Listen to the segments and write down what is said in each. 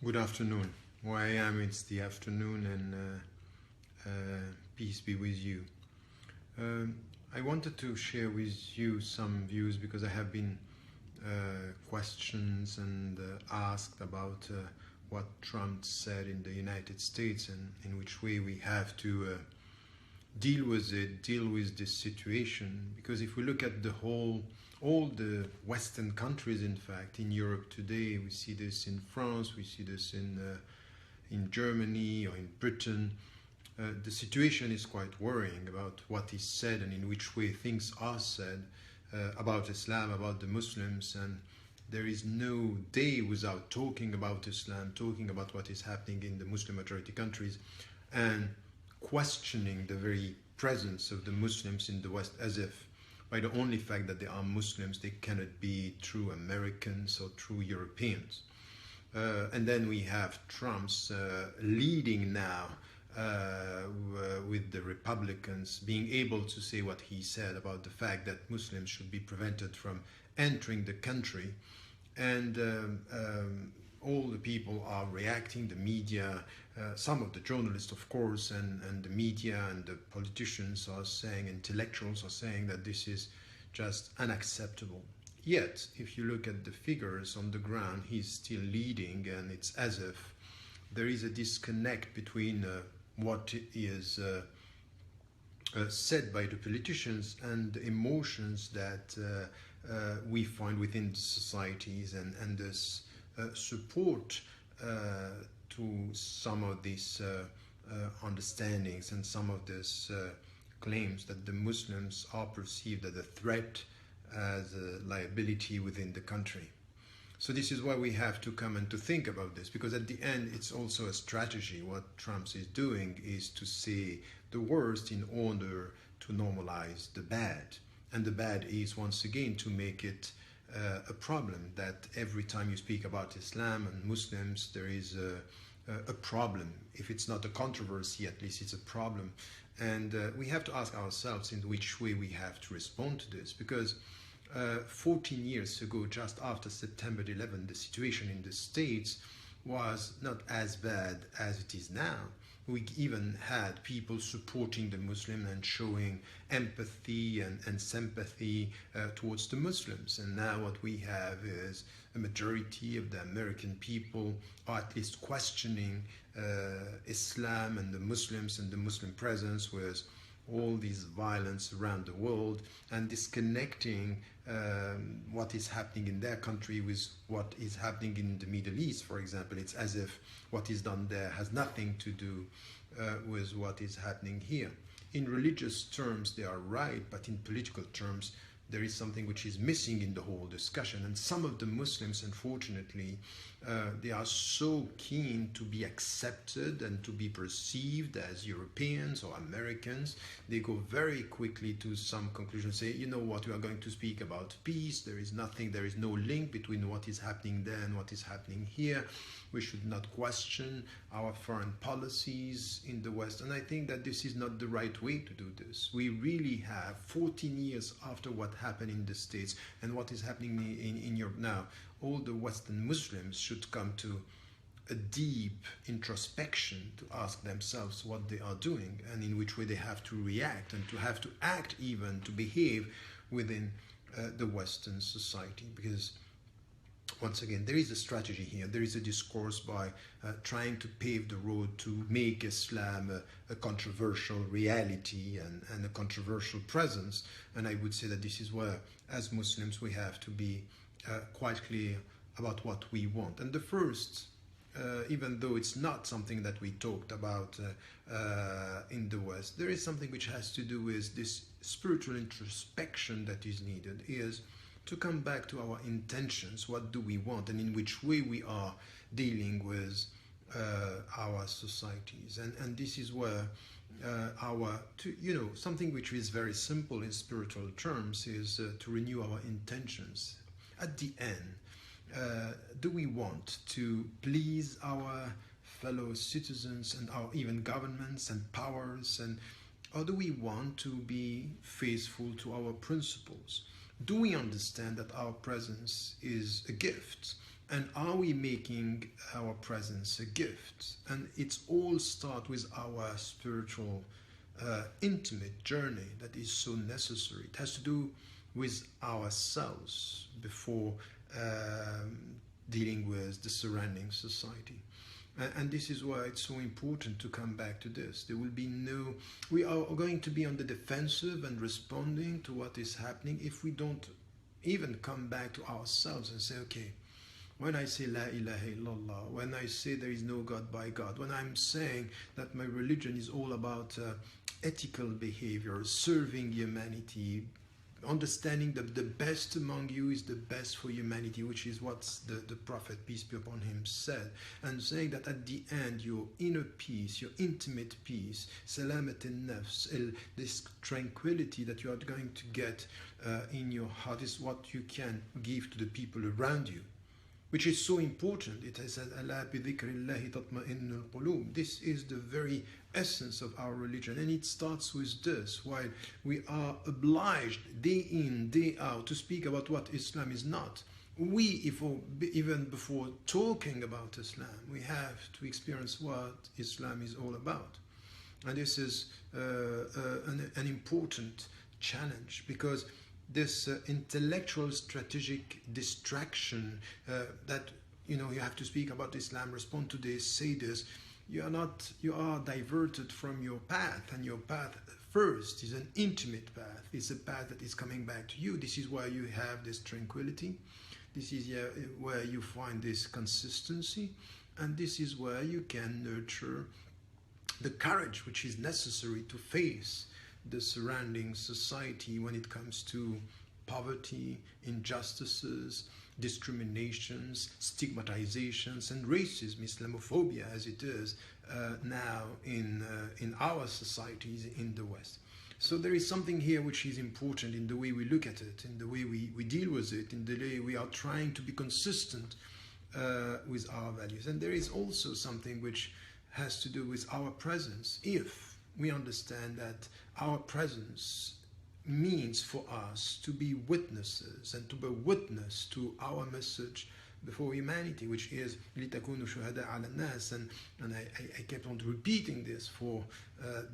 Good afternoon. Where I am, it's the afternoon, and peace be with you. Um, I wanted to share with you some views because I have been questions and asked about what Trump said in the United States and in which way we have to deal with it, deal with this situation. Because if we look at all the Western countries, in fact, in Europe today, we see this in France, we see this in Germany or in Britain. The situation is quite worrying about what is said and in which way things are said about Islam, about the Muslims, and there is no day without talking about Islam, talking about what is happening in the Muslim majority countries, and questioning the very presence of the Muslims in the West, as if by the only fact that they are Muslims, they cannot be true Americans or true Europeans. And then we have Trump's leading now with the Republicans being able to say what he said about the fact that Muslims should be prevented from entering the country. And all the people are reacting, the media, some of the journalists, of course, and the media and the politicians are saying, intellectuals are saying that this is just unacceptable. Yet, if you look at the figures on the ground, he's still leading, and it's as if there is a disconnect between what is said by the politicians and the emotions that we find within the societies, and this support to some of these understandings and some of these claims that the Muslims are perceived as a threat, as a liability within the country. So this is why we have to come and to think about this, because at the end it's also a strategy. What Trump is doing is to say the worst in order to normalize the bad. And the bad is, once again, to make it a problem that every time you speak about Islam and Muslims, there is a problem. If it's not a controversy, at least it's a problem. And we have to ask ourselves in which way we have to respond to this, because 14 years ago, just after September 11, the situation in the States was not as bad as it is now. We even had people supporting the Muslim and showing empathy and sympathy towards the Muslims. And now what we have is a majority of the American people are at least questioning Islam and the Muslims and the Muslim presence with all this violence around the world, and disconnecting what is happening in their country with what is happening in the Middle East, for example. It's as if what is done there has nothing to do with what is happening here. In religious terms, they are right, but in political terms, there is something which is missing in the whole discussion. And some of the Muslims, unfortunately, they are so keen to be accepted and to be perceived as Europeans or Americans. They go very quickly to some conclusion, say, you know what, we are going to speak about peace. There is nothing, there is no link between what is happening there and what is happening here. We should not question our foreign policies in the West. And I think that this is not the right way to do this. We really have 14 years after what happened in the States and what is happening in Europe now. All the Western Muslims should come to a deep introspection to ask themselves what they are doing and in which way they have to react and to have to act, even to behave within the Western society. Because once again, there is a strategy here. There is a discourse by trying to pave the road to make Islam a controversial reality and a controversial presence. And I would say that this is where, as Muslims, we have to be quite clear about what we want. And the first, even though it's not something that we talked about in the West, there is something which has to do with this spiritual introspection that is needed, is to come back to our intentions. What do we want, and in which way we are dealing with our societies. And this is where something which is very simple in spiritual terms is to renew our intentions. At the end, do we want to please our fellow citizens and our even governments and powers, or do we want to be faithful to our principles? Do we understand that our presence is a gift? And are we making our presence a gift? And it's all start with our spiritual, intimate journey that is so necessary. It has to do with ourselves before dealing with the surrounding society. And this is why it's so important to come back to this. There will be no, we are going to be on the defensive and responding to what is happening if we don't even come back to ourselves and say, okay, when I say La ilaha illallah, when I say there is no God by God, when I'm saying that my religion is all about ethical behavior, serving humanity, understanding that the best among you is the best for humanity, which is what the Prophet, peace be upon him, said, and saying that at the end your inner peace, your intimate peace, salamat al-nafs, this tranquility that you are going to get in your heart is what you can give to the people around you, which is so important. It says, "Ala bi dhikrillahi tatma'innul qulub." This is the very essence of our religion, and it starts with this. While we are obliged day in, day out to speak about what Islam is not, even before talking about Islam, we have to experience what Islam is all about. And this is an important challenge, because this intellectual strategic distraction that you have to speak about Islam, respond to this, say this, you are diverted from your path. And your path first is an intimate path. It's a path that is coming back to you. This is where you have this tranquility. This is where you find this consistency, and this is where you can nurture the courage which is necessary to face the surrounding society when it comes to poverty, injustices, discriminations, stigmatizations, and racism, Islamophobia as it is now in our societies in the West. So there is something here which is important in the way we look at it, in the way we deal with it, in the way we are trying to be consistent with our values. And there is also something which has to do with our presence. If we understand that our presence means for us to be witnesses and to be witness to our message before humanity, which is لِتَكُونُوا شُهَدَاءَ عَلَى النَّاسِ, and I kept on repeating this for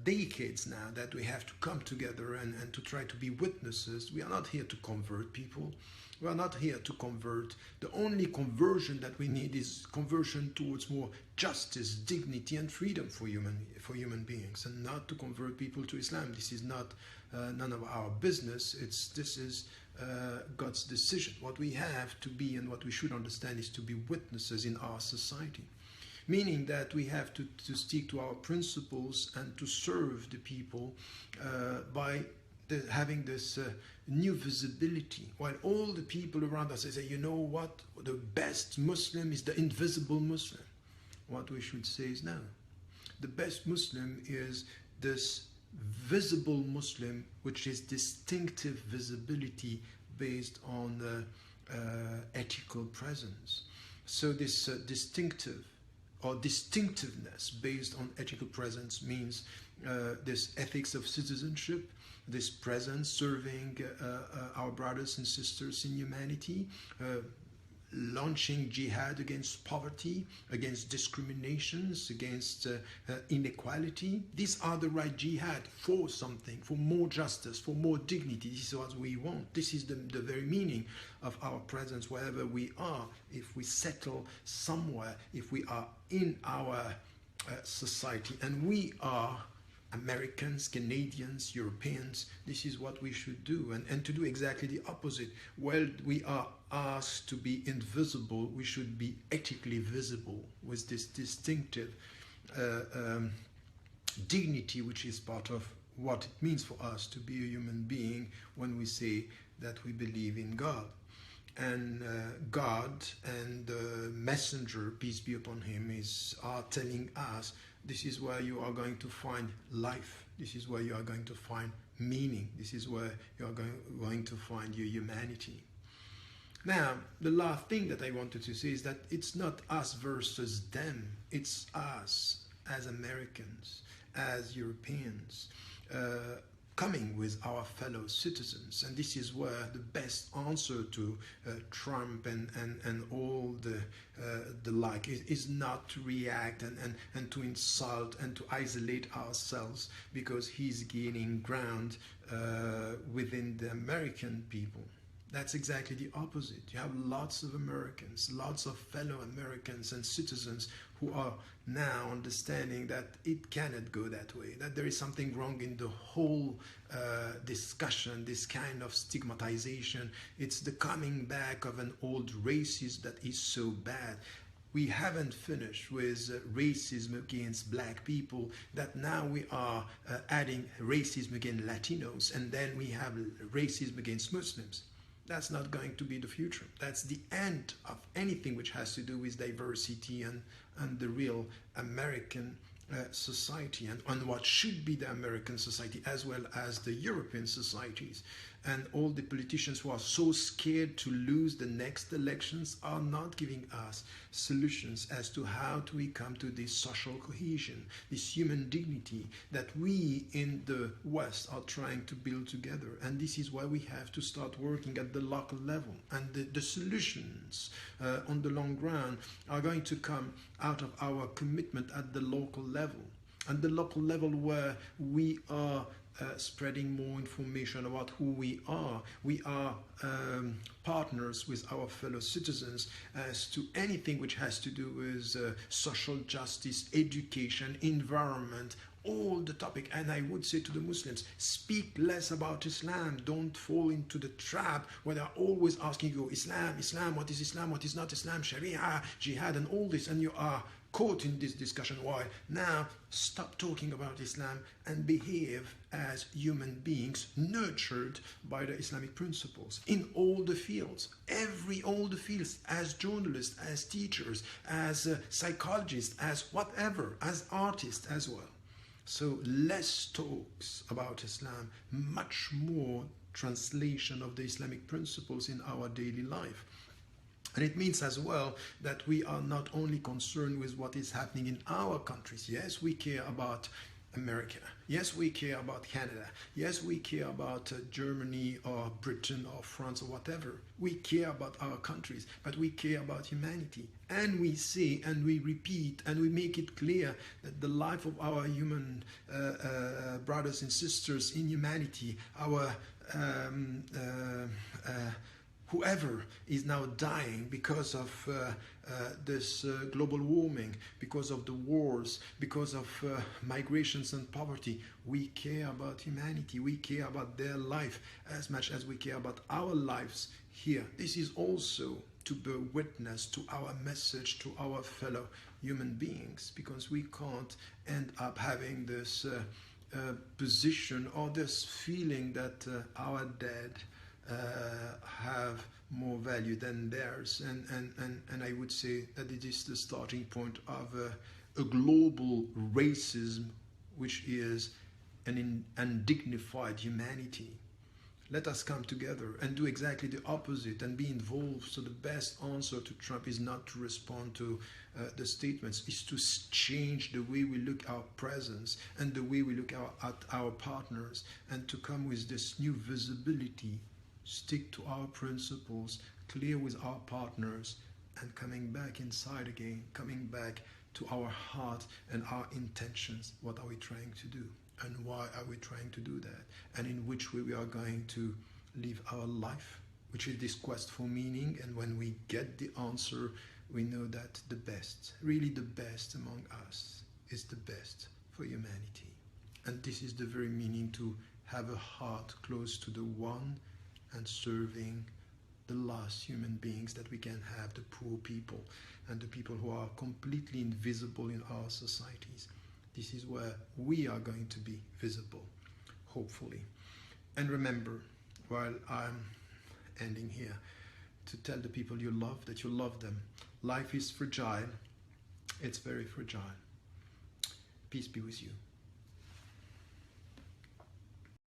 decades now, that we have to come together and to try to be witnesses. We are not here to convert people. We are not here to convert. The only conversion that we need is conversion towards more justice, dignity, and freedom for human beings, and not to convert people to Islam. This is not none of our business. This is God's decision. What we have to be and what we should understand is to be witnesses in our society, meaning that we have to stick to our principles and to serve the people by having this new visibility, while all the people around us say, you know what, the best Muslim is the invisible Muslim. What we should say is, no, the best Muslim is this visible Muslim, which is distinctive visibility based on ethical presence. So this distinctive or distinctiveness based on ethical presence means this ethics of citizenship, this presence serving our brothers and sisters in humanity, launching jihad against poverty, against discriminations, against inequality. These are the right jihad for something, for more justice, for more dignity. This is what we want. This is the very meaning of our presence wherever we are. If we settle somewhere, if we are in our society, and we are Americans, Canadians, Europeans, this is what we should do, and to do exactly the opposite. While we are asked to be invisible, we should be ethically visible with this distinctive dignity, which is part of what it means for us to be a human being when we say that we believe in God. And God and the messenger, peace be upon him, are telling us, this is where you are going to find life. This is where you are going to find meaning. This is where you are going to find your humanity. Now, the last thing that I wanted to say is that it's not us versus them. It's us as Americans, as Europeans, coming with our fellow citizens. And this is where the best answer to Trump and all the like is not to react and to insult and to isolate ourselves because he's gaining ground within the American people. That's exactly the opposite. You have lots of Americans, lots of fellow Americans and citizens who are now understanding that it cannot go that way, that there is something wrong in the whole discussion, this kind of stigmatization. It's the coming back of an old racism that is so bad. We haven't finished with racism against black people, that now we are adding racism against Latinos, and then we have racism against Muslims. That's not going to be the future. That's the end of anything which has to do with diversity and the real American society and what should be the American society as well as the European societies. And all the politicians who are so scared to lose the next elections are not giving us solutions as to how do we come to this social cohesion, this human dignity that we in the West are trying to build together. And this is why we have to start working at the local level. And the solutions on the long run are going to come out of our commitment at the local level. And the local level where we are spreading more information about who we are. We are partners with our fellow citizens as to anything which has to do with social justice, education, environment, all the topic. And I would say to the Muslims, speak less about Islam. Don't fall into the trap where they're always asking you, Islam, what is Islam, what is not Islam, Sharia, Jihad, and all this, and you are caught in this discussion. Why? Now, stop talking about Islam and behave as human beings nurtured by the Islamic principles in all the fields, all the fields, as journalists, as teachers, as psychologists, as whatever, as artists as well. So less talks about Islam, much more translation of the Islamic principles in our daily life. And it means as well that we are not only concerned with what is happening in our countries. Yes, we care about America. Yes, we care about Canada. Yes, we care about Germany or Britain or France or whatever. We care about our countries, but we care about humanity. And we say and we repeat and we make it clear that the life of our human brothers and sisters in humanity, our whoever is now dying because of this global warming, because of the wars, because of migrations and poverty, we care about humanity. We care about their life as much as we care about our lives here. This is also to bear witness to our message to our fellow human beings, because we can't end up having this position or this feeling that our dead have more value than theirs, and I would say that it is the starting point of a global racism, which is an undignified humanity. Let us come together and do exactly the opposite and be involved. So the best answer to Trump is not to respond to the statements, is to change the way we look at our presence and the way we look at our partners, and to come with this new visibility, stick to our principles, clear with our partners, and coming back inside again, coming back to our heart and our intentions. What are we trying to do? And why are we trying to do that? And in which way we are going to live our life, which is this quest for meaning. And when we get the answer, we know that the best, really the best among us, is the best for humanity. And this is the very meaning to have a heart close to the one and serving the last human beings that we can have, the poor people and the people who are completely invisible in our societies. This is where we are going to be visible, hopefully. And remember, while I'm ending here, to tell the people you love that you love them. Life is fragile. It's very fragile. Peace be with you.